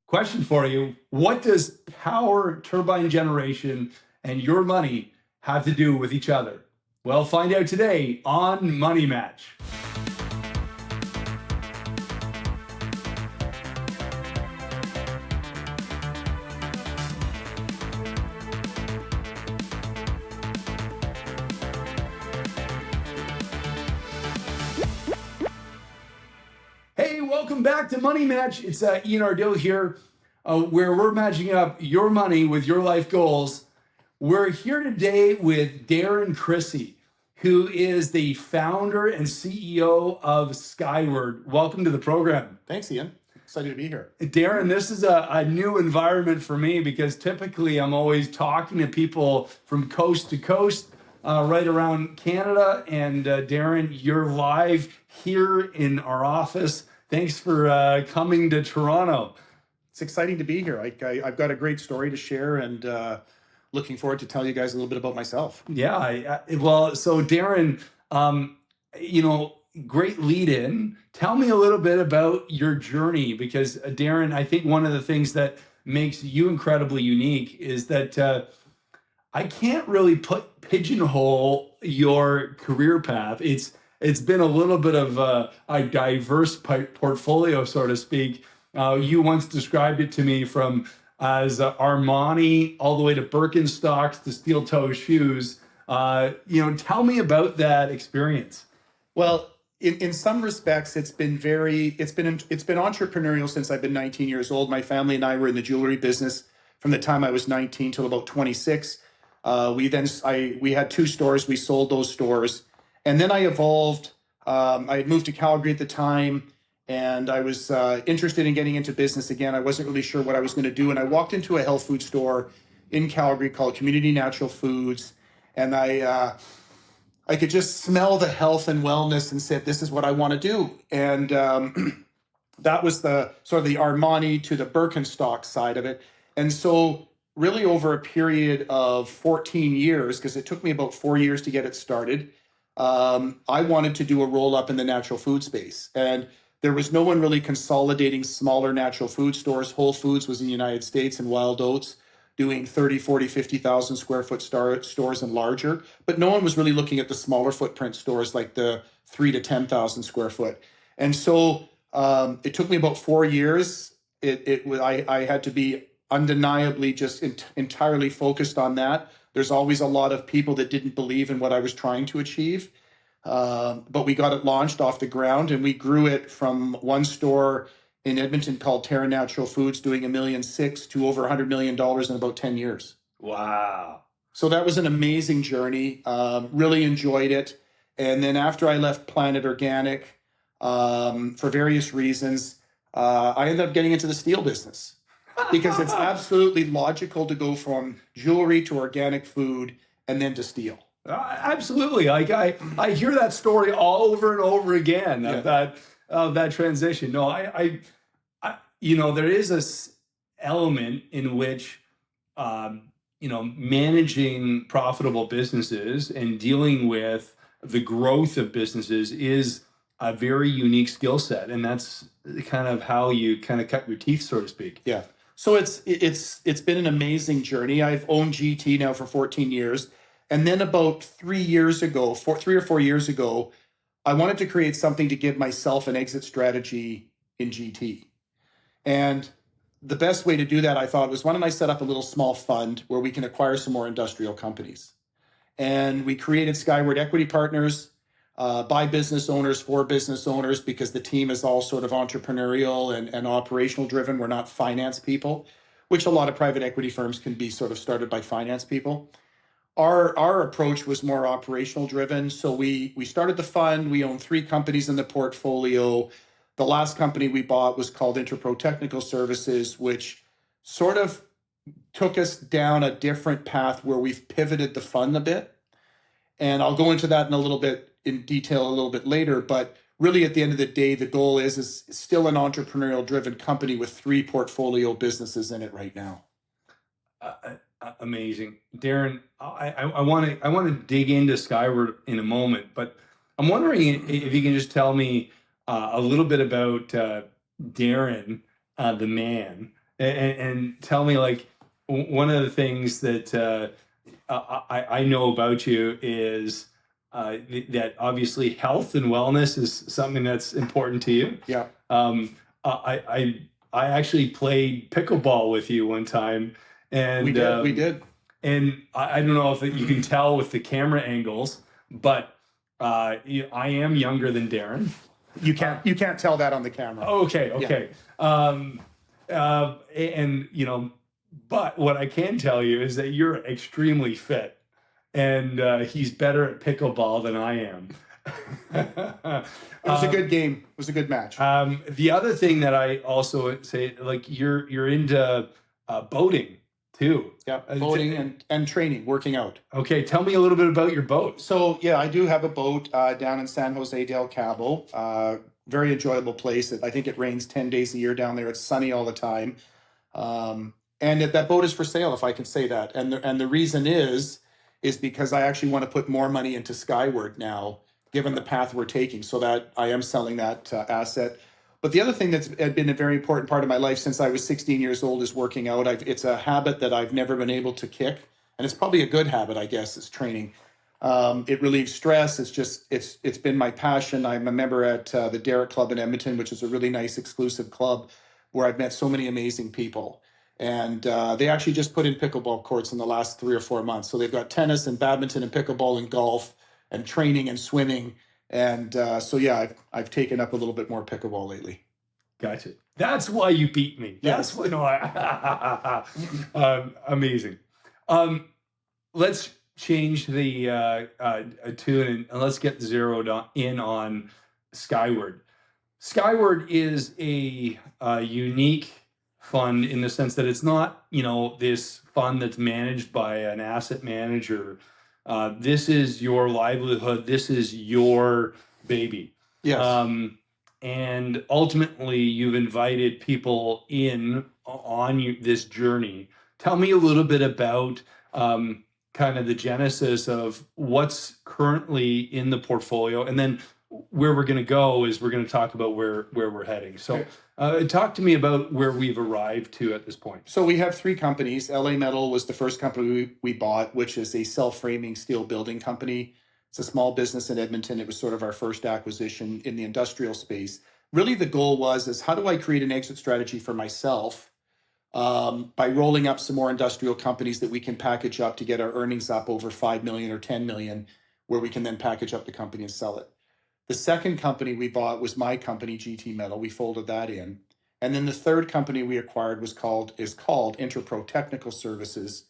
Question for you. What does power turbine generation and your money have to do with each other? Well, find out today on Money Match. Hey, welcome back to Money Match. It's Ian Ardill here, where we're matching up your money with your life goals. We're here today with Darren Krissie, who is the founder and CEO of Skyward. Welcome to the program. Thanks, Ian. Excited to be here. Darren, this is a new environment for me because typically I'm always talking to people from coast to coast, right around Canada. And Darren, you're live here in our office. Thanks for coming to Toronto. It's exciting to be here. I've got a great story to share and looking forward to tell you guys a little bit about myself. Yeah, well, so Darren, great lead in. Tell me a little bit about your journey because Darren, I think one of the things that makes you incredibly unique is that I can't really pigeonhole your career path. It's been a little bit of a diverse portfolio, so to speak. You once described it to me from as Armani all the way to Birkenstocks to steel-toe shoes. Tell me about that experience. Well, in some respects, it's been entrepreneurial since I've been 19 years old. My family and I were in the jewelry business from the time I was 19 till about 26. We had 2 stores. We sold those stores. And then I evolved. I had moved to Calgary at the time, and I was interested in getting into business again. I wasn't really sure what I was going to do. And I walked into a health food store in Calgary called Community Natural Foods. And I could just smell the health and wellness and said, this is what I want to do. And that was the sort of the Armani to the Birkenstock side of it. And so really over a period of 14 years, because it took me about 4 years to get it started, I wanted to do a roll up in the natural food space. And there was no one really consolidating smaller natural food stores. Whole Foods was in the United States and Wild Oats doing 30, 40, 50,000 square foot stores and larger. But no one was really looking at the smaller footprint stores like the 3 to 10,000 square foot. And so it took me about 4 years. I had to be undeniably just entirely focused on that. There's always a lot of people that didn't believe in what I was trying to achieve. But we got it launched off the ground, and we grew it from one store in Edmonton called Terra Natural Foods doing $1.6 million to over $100 million in about 10 years. Wow. So that was an amazing journey. Really enjoyed it. And then after I left Planet Organic, for various reasons, I ended up getting into the steel business. Because it's absolutely logical to go from jewelry to organic food and then to steel. Absolutely. I hear that story all over and over again of that transition. No, I there is this element in which, managing profitable businesses and dealing with the growth of businesses is a very unique skill set. And that's kind of how you kind of cut your teeth, so to speak. Yeah. So it's been an amazing journey. I've owned GT now for 14 years. And then about 3 or 4 years ago, I wanted to create something to give myself an exit strategy in GT. And the best way to do that, I thought, was why don't I set up a little small fund where we can acquire some more industrial companies. And we created Skyward Equity Partners, by business owners for business owners, because the team is all sort of entrepreneurial and operational driven. We're not finance people, which a lot of private equity firms can be sort of started by finance people. Our approach was more operational driven. So we started the fund. We own 3 companies in the portfolio. The last company we bought was called Interpro Technical Services, which sort of took us down a different path where we've pivoted the fund a bit. And I'll go into that in detail a little bit later, but really at the end of the day, the goal is still an entrepreneurial driven company with 3 portfolio businesses in it right now. Amazing. Darren, I want to dig into Skyward in a moment, but I'm wondering if you can just tell me a little bit about Darren, the man, and tell me, like, one of the things that I know about you is that obviously health and wellness is something that's important to you. Yeah. I actually played pickleball with you one time, and We did. and I don't know if you can tell with the camera angles, but I am younger than Darren. You can't tell that on the camera. Okay, okay. And but what I can tell you is that you're extremely fit, and he's better at pickleball than I am. It was a good game. It was a good match. The other thing that I also say, like, you're into boating too. Yeah, boating and training, working out. Okay, tell me a little bit about your boat. So yeah, I do have a boat down in San Jose del Cabo. Very enjoyable place. I think it rains 10 days a year down there. It's sunny all the time. And that boat is for sale, if I can say that. And the reason is because I actually want to put more money into Skyward now, given the path we're taking, so that I am selling that asset. But the other thing that's been a very important part of my life since I was 16 years old is working out. It's a habit that I've never been able to kick. And it's probably a good habit, I guess, is training. It relieves stress. It's been my passion. I'm a member at the Derrick Club in Edmonton, which is a really nice exclusive club where I've met so many amazing people. And they actually just put in pickleball courts in the last 3 or 4 months. So they've got tennis and badminton and pickleball and golf and training and swimming. And so, yeah, I've taken up a little bit more pickleball lately. Gotcha. That's why you beat me. That's why. No, amazing. Let's change the tune and let's get zeroed in on Skyward. Skyward is a unique fund in the sense that it's not, this fund that's managed by an asset manager. This is your livelihood. This is your baby. Yes. And ultimately, you've invited people in on this journey. Tell me a little bit about kind of the genesis of what's currently in the portfolio, and then where we're going to go is we're going to talk about where we're heading. So talk to me about where we've arrived to at this point. So we have 3 companies. LA Metal was the first company we bought, which is a self-framing steel building company. It's a small business in Edmonton. It was sort of our first acquisition in the industrial space. Really, the goal is how do I create an exit strategy for myself by rolling up some more industrial companies that we can package up to get our earnings up over 5 million or 10 million, where we can then package up the company and sell it. The second company we bought was my company, GT Metal. We folded that in. And then the third company we acquired is called Interpro Technical Services,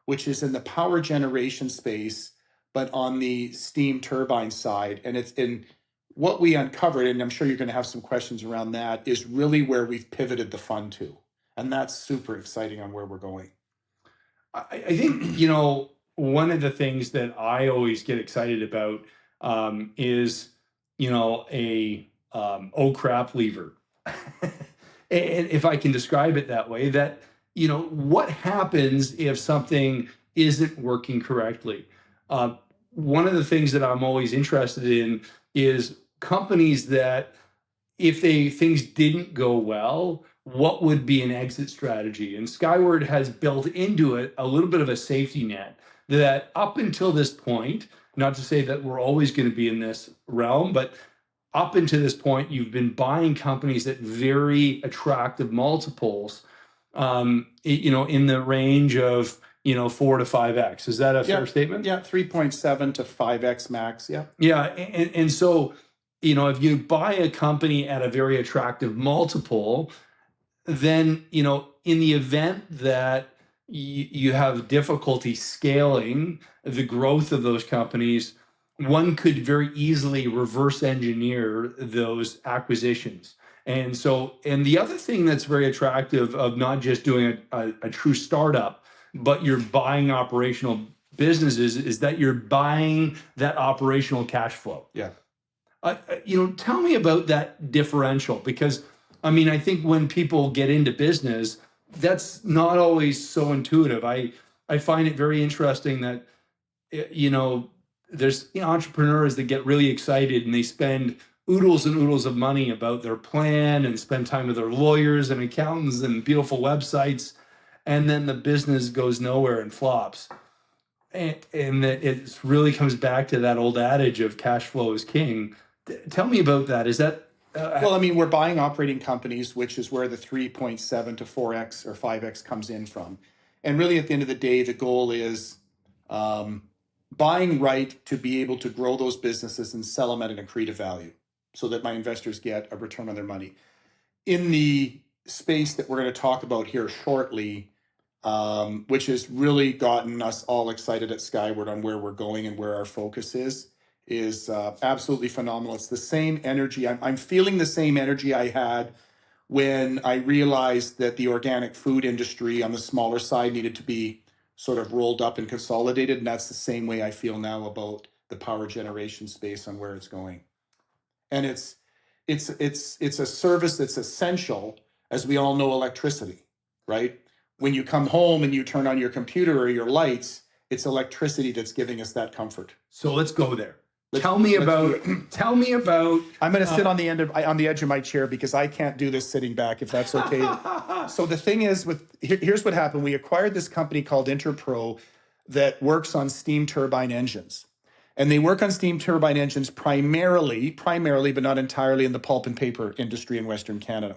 which is in the power generation space, but on the steam turbine side. And it's in what we uncovered, and I'm sure you're going to have some questions around that, is really where we've pivoted the fund to. And that's super exciting on where we're going. I think, one of the things that I always get excited about is, a oh crap lever. And if I can describe it that way, that, what happens if something isn't working correctly? One of the things that I'm always interested in is companies that if things didn't go well, what would be an exit strategy? And Skyward has built into it a little bit of a safety net that up until this point, not to say that we're always going to be in this realm, but up until this point, you've been buying companies at very attractive multiples, in the range of, 4 to 5x. Is that a fair statement? Yeah, 3.7 to 5x max. Yeah. Yeah. And so, if you buy a company at a very attractive multiple, then, in the event that you have difficulty scaling the growth of those companies, one could very easily reverse engineer those acquisitions. And the other thing that's very attractive of not just doing a true startup, but you're buying operational businesses, is that you're buying that operational cash flow. Yeah. Tell me about that differential, because I think when people get into business, that's not always so intuitive. I find it very interesting that, there's entrepreneurs that get really excited and they spend oodles and oodles of money about their plan and spend time with their lawyers and accountants and beautiful websites, and then the business goes nowhere and flops. And it really comes back to that old adage of cash flow is king. Tell me about that. Is that Well, I mean, we're buying operating companies, which is where the 3.7 to 4x or 5x comes in from. And really, at the end of the day, the goal is buying right to be able to grow those businesses and sell them at an accretive value so that my investors get a return on their money. In the space that we're going to talk about here shortly, which has really gotten us all excited at Skyward on where we're going and where our focus is absolutely phenomenal. It's the same energy. I'm feeling the same energy I had when I realized that the organic food industry on the smaller side needed to be sort of rolled up and consolidated. And that's the same way I feel now about the power generation space on where it's going. And it's a service that's essential, as we all know, electricity, right? When you come home and you turn on your computer or your lights, it's electricity that's giving us that comfort. So let's go there. Tell me about. I'm going to sit on the edge of my chair because I can't do this sitting back, if that's okay. So the thing is, here's what happened. We acquired this company called Interpro that works on steam turbine engines. And they work on steam turbine engines primarily, but not entirely, in the pulp and paper industry in Western Canada.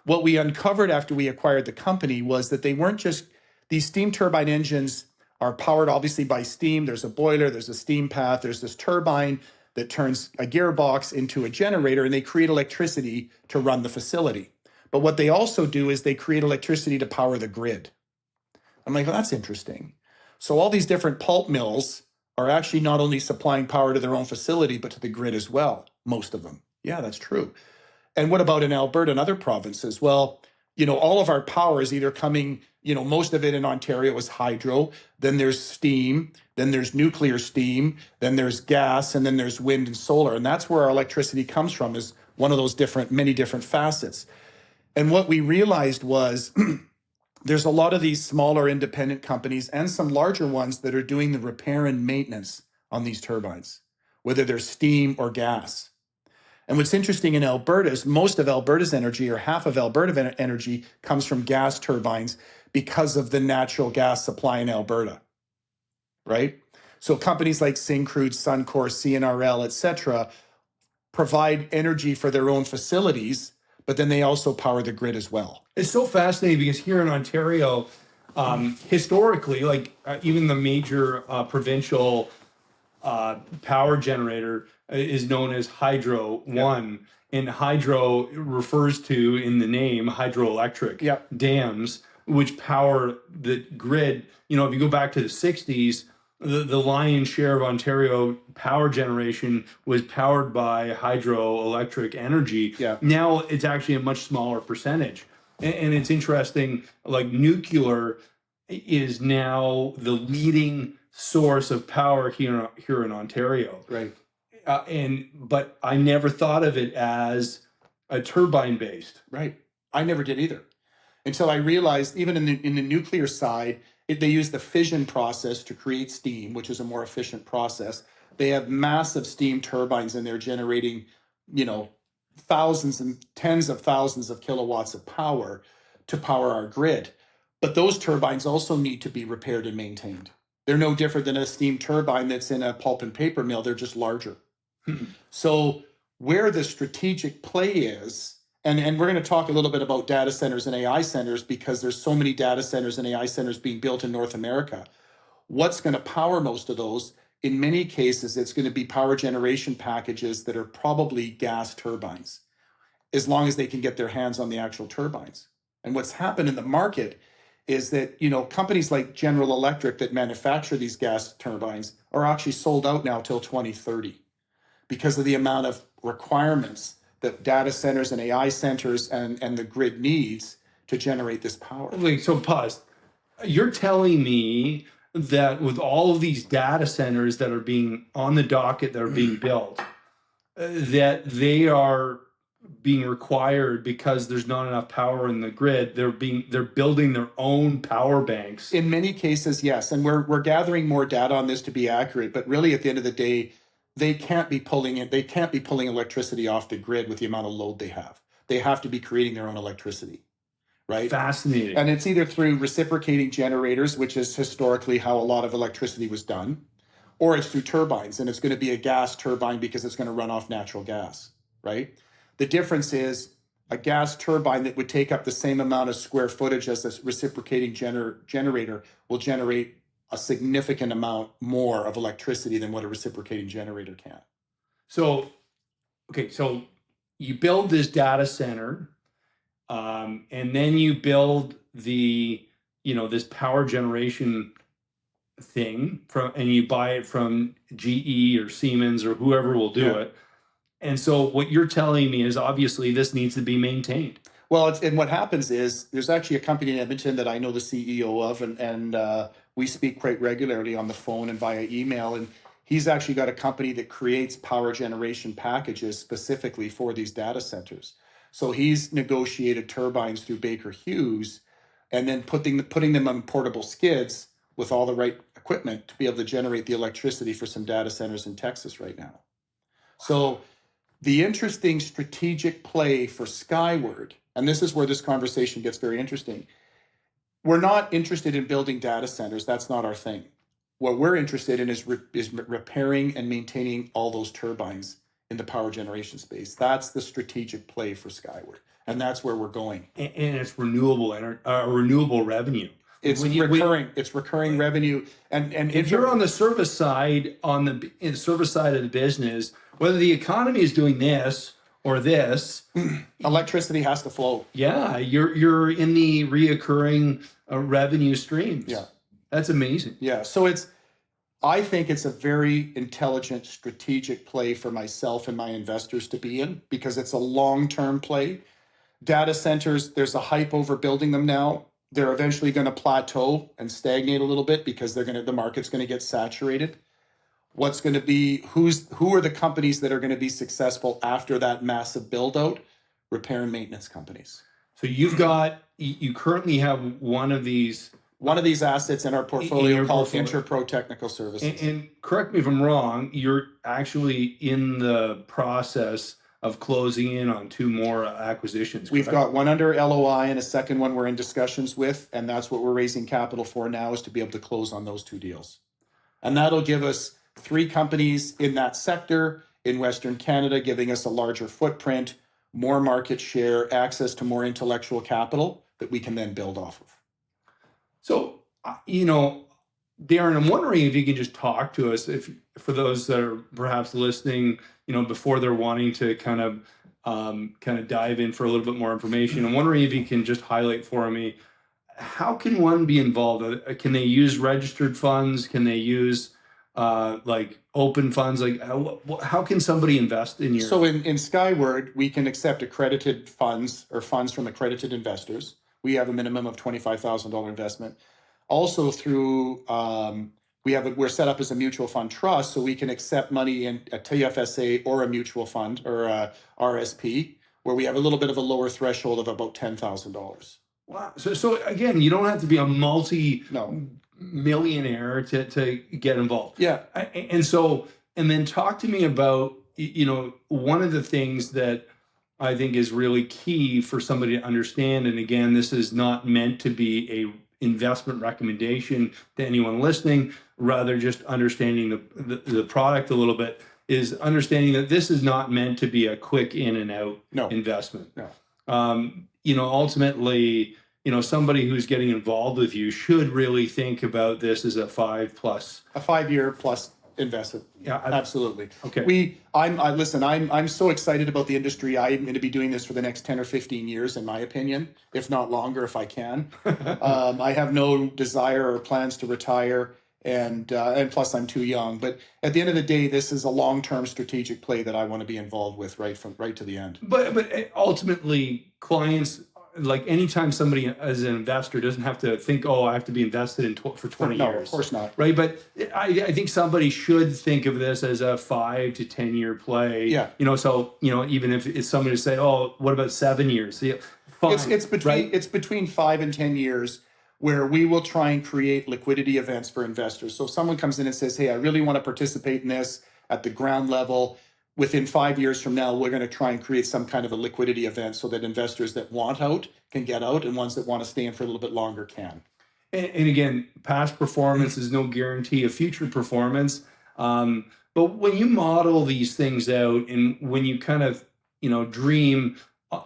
What we uncovered after we acquired the company was that they weren't just, these steam turbine engines are powered obviously by steam. There's a boiler, there's a steam path, there's this turbine that turns a gearbox into a generator, and they create electricity to run the facility. But what they also do is they create electricity to power the grid. I'm like, well, that's interesting. So all these different pulp mills are actually not only supplying power to their own facility, but to the grid as well, most of them. Yeah, that's true. And what about in Alberta and other provinces? Well, all of our power is either coming, most of it in Ontario is hydro, then there's steam, then there's nuclear steam, then there's gas, and then there's wind and solar. And that's where our electricity comes from, is one of those many different facets. And what we realized was there's a lot of these smaller independent companies and some larger ones that are doing the repair and maintenance on these turbines, whether they're steam or gas. And what's interesting in Alberta is most of Alberta's energy, or half of Alberta energy, comes from gas turbines because of the natural gas supply in Alberta, right? So companies like Syncrude, Suncor, CNRL, et cetera, provide energy for their own facilities, but then they also power the grid as well. It's so fascinating because here in Ontario, historically, even the major provincial power generator is known as Hydro One, and hydro refers to, in the name, hydroelectric dams, which power the grid. If you go back to the 60s, the lion's share of Ontario power generation was powered by hydroelectric energy. Now it's actually a much smaller percentage. And it's interesting, like nuclear is now the leading source of power here in Ontario. Right. But I never thought of it as a turbine based. Right. I never did either, until I realized even in the nuclear side, they use the fission process to create steam, which is a more efficient process. They have massive steam turbines, and they're generating, thousands and tens of thousands of kilowatts of power to power our grid. But those turbines also need to be repaired and maintained. They're no different than a steam turbine that's in a pulp and paper mill. They're just larger. So where the strategic play is, and we're going to talk a little bit about data centers and AI centers, because there's so many data centers and AI centers being built in North America. What's going to power most of those? In many cases, it's going to be power generation packages that are probably gas turbines, as long as they can get their hands on the actual turbines. And what's happened in the market is that, companies like General Electric that manufacture these gas turbines are actually sold out now till 2030 because of the amount of requirements that data centers and AI centers and the grid needs to generate this power. So pause. You're telling me that with all of these data centers that are being on the docket, that are being built, that they are being required because there's not enough power in the grid. They're building their own power banks. In many cases, yes. And we're gathering more data on this to be accurate. But really, at the end of the day, they can't be pulling electricity off the grid with the amount of load they have. They have to be creating their own electricity, right? Fascinating. And it's either through reciprocating generators, which is historically how a lot of electricity was done, or it's through turbines, and it's going to be a gas turbine because it's going to run off natural gas, right? The difference is a gas turbine that would take up the same amount of square footage as a reciprocating generator will generate a significant amount more of electricity than what a reciprocating generator can. So, okay, so you build this data center, and then you build the, this power generation thing and you buy it from GE or Siemens or whoever will do it. And so what you're telling me is obviously this needs to be maintained. Well, and what happens is there's actually a company in Edmonton that I know the CEO of, and we speak quite regularly on the phone and via email. And he's actually got a company that creates power generation packages specifically for these data centers. So he's negotiated turbines through Baker Hughes and then putting them on portable skids with all the right equipment to be able to generate the electricity for some data centers in Texas right now. So the interesting strategic play for Skyward, and this is where this conversation gets very interesting. We're not interested in building data centers. That's not our thing. What we're interested in is repairing and maintaining all those turbines in the power generation space. That's the strategic play for Skyward, and that's where we're going. And it's renewable revenue. It's recurring revenue, and if you're on the service side, in the service side of the business, whether the economy is doing this or this, electricity has to flow. Yeah, you're in the reoccurring revenue streams. Yeah, that's amazing. Yeah, so I think it's a very intelligent strategic play for myself and my investors to be in because it's a long-term play. Data centers, there's a hype over building them now. They're eventually going to plateau and stagnate a little bit because the market's going to get saturated. What's going to be, who are the companies that are going to be successful after that massive build out? Repair and maintenance companies. So you currently have one of these assets in our portfolio called Interpro Technical Services. And correct me if I'm wrong, you're actually in the process of closing in on 2 more acquisitions. We've got one under LOI and a second one we're in discussions with, and that's what we're raising capital for now, is to be able to close on those 2 deals. And that'll give us 3 companies in that sector in Western Canada, giving us a larger footprint, more market share, access to more intellectual capital that we can then build off of. So, Darren, I'm wondering if you can just talk to us, for those that are perhaps listening, before they're wanting to kind of dive in for a little bit more information. I'm wondering if you can just highlight for me, how can one be involved? Can they use registered funds? Can they use like open funds? Like how can somebody invest in your? So in Skyward, we can accept accredited funds or funds from accredited investors. We have a minimum of $25,000 investment. Also through, we're set up as a mutual fund trust, so we can accept money in a TFSA or a mutual fund or a RSP, where we have a little bit of a lower threshold of about $10,000. Wow. So again, you don't have to be a multi-millionaire to get involved. Yeah. And then talk to me about, one of the things that I think is really key for somebody to understand. And again, this is not meant to be a investment recommendation to anyone listening, rather just understanding the product a little bit, is understanding that this is not meant to be a quick in and out investment. No. Ultimately, somebody who's getting involved with you should really think about this as a 5-year plus investment. Yeah, absolutely. Okay. I'm so excited about the industry. I'm going to be doing this for the next 10 or 15 years, in my opinion, if not longer, if I can. I have no desire or plans to retire, and plus I'm too young. But at the end of the day, this is a long-term strategic play that I want to be involved with right to the end. But ultimately, clients, like anytime somebody as an investor doesn't have to think, I have to be invested for 20 years. No, of course not. Right. But I think somebody should think of this as a 5 to 10 year play. Yeah. Even if it's somebody to say, what about 7 years? Fine, it's between 5 and 10 years where we will try and create liquidity events for investors. So if someone comes in and says, hey, I really want to participate in this, at the ground level. Within 5 years from now, we're going to try and create some kind of a liquidity event so that investors that want out can get out, and ones that want to stay in for a little bit longer can. And again, past performance is no guarantee of future performance. But when you model these things out, and when you kind of, dream,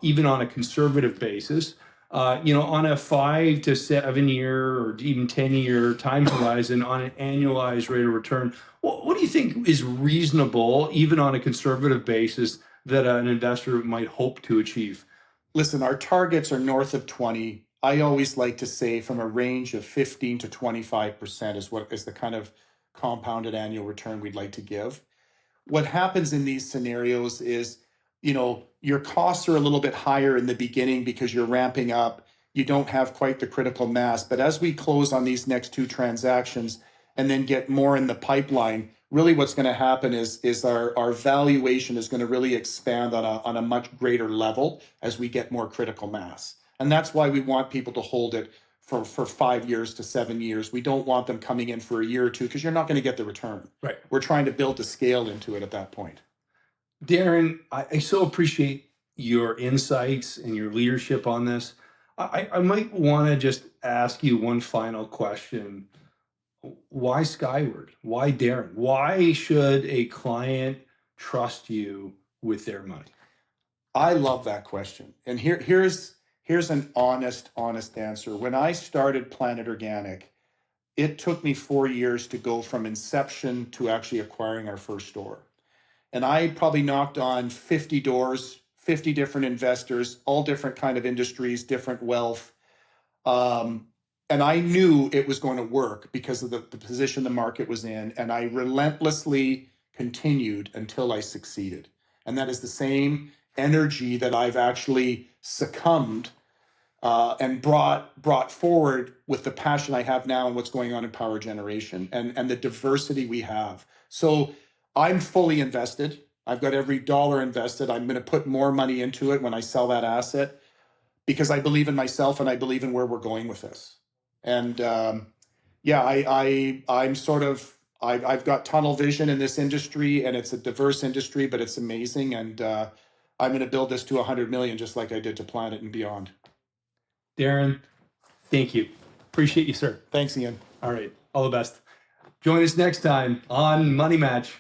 even on a conservative basis, on a 5 to 7 year or even 10-year time horizon, on an annualized rate of return, what do you think is reasonable, even on a conservative basis, that an investor might hope to achieve? Listen, our targets are north of 20. I always like to say from a range of 15 to 25% is the kind of compounded annual return we'd like to give. What happens in these scenarios is, your costs are a little bit higher in the beginning because you're ramping up. You don't have quite the critical mass. But as we close on these next 2 transactions and then get more in the pipeline, really what's going to happen is our valuation is going to really expand on a much greater level as we get more critical mass. And that's why we want people to hold it for 5 years to 7 years. We don't want them coming in for a year or two, because you're not going to get the return. Right. We're trying to build a scale into it at that point. Darren, I so appreciate your insights and your leadership on this. I might want to just ask you one final question. Why Skyward? Why Darren? Why should a client trust you with their money? I love that question. And here's an honest answer. When I started Planet Organic, it took me 4 years to go from inception to actually acquiring our first store. And I probably knocked on 50 doors, 50 different investors, all different kind of industries, different wealth. And I knew it was going to work because of the position the market was in. And I relentlessly continued until I succeeded. And that is the same energy that I've actually succumbed and brought forward with the passion I have now and what's going on in power generation and the diversity we have. So I'm fully invested. I've got every dollar invested. I'm going to put more money into it when I sell that asset, because I believe in myself and I believe in where we're going with this. And I've got tunnel vision in this industry, and it's a diverse industry, but it's amazing. And I'm going to build this to 100 million, just like I did to Planet and beyond. Darren, thank you. Appreciate you, sir. Thanks, Ian. All right. All the best. Join us next time on Money Match.